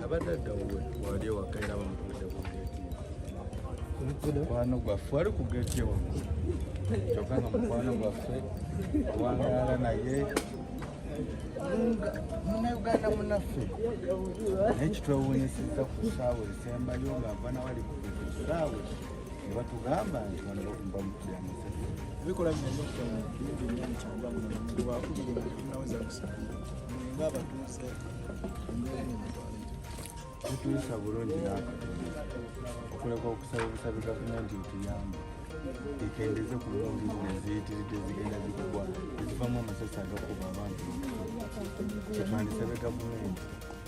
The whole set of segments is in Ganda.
abadde wali wakaira bamutudde ku geeti mukwano gwaffe wali ku geeti wamu kyokka nga mukwano gwaffe owangaala naye munauganda munaffe naye kitwewuunyisizza ku ssaawa esembayo nga nvana wali ku ssaawa ne batugamba nti wano bamutuyamisa bikola binaweza kusaidia ngaba tuze tutuyisa bulungi n'akatonda okuleka okusaba obusabe gavumenti etuyamba ekendeze ku lundi neziyitiridde zigenda zikugwa ezivamu amasasi agakuba abantu kyetwandisabe gavumenti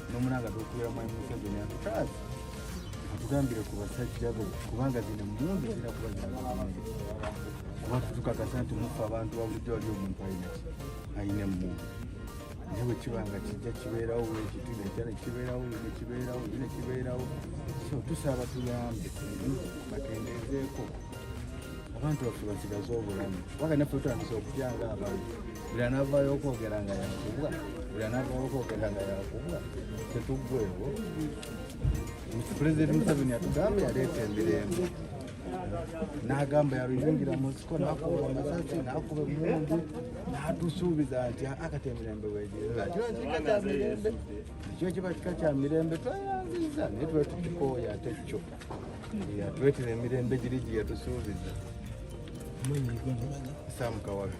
n'omulanga tukubiramu Museveni atutaazi atugambire ku basajja be kubanga zino emmundu zira kuba za gavumenti kuba tutukakasa nti mufa abantu wabulijjo wali omuntu ayina emmundu naye bwe kiba nga kijja kibeerawo wekiti nekya nekibeerawo nekibeerawo nekibeerawo so tusaba tuyambe bakendezeeko abantu baffe basigaze obulamu waka naffe tutandise okutyanga abantu buli anavaayo okwogera nga yakubwa buli anavaayo okwogera nga yakubwa tetuggweewo pulezidenti Museveni atugamba yaleeta emirembe n'agamba yaluyingira mu nsiko n'akuba amasasi n'akuba emmundu n'atusuubiza nti akati emirembe weegerera kino kika kya mirembe ekyo kiba kika kya mirembe twayanziza naye tuba tukikooya ate kyo yatuleetera emirembe giri gye yatusuubiza Sam Kawaga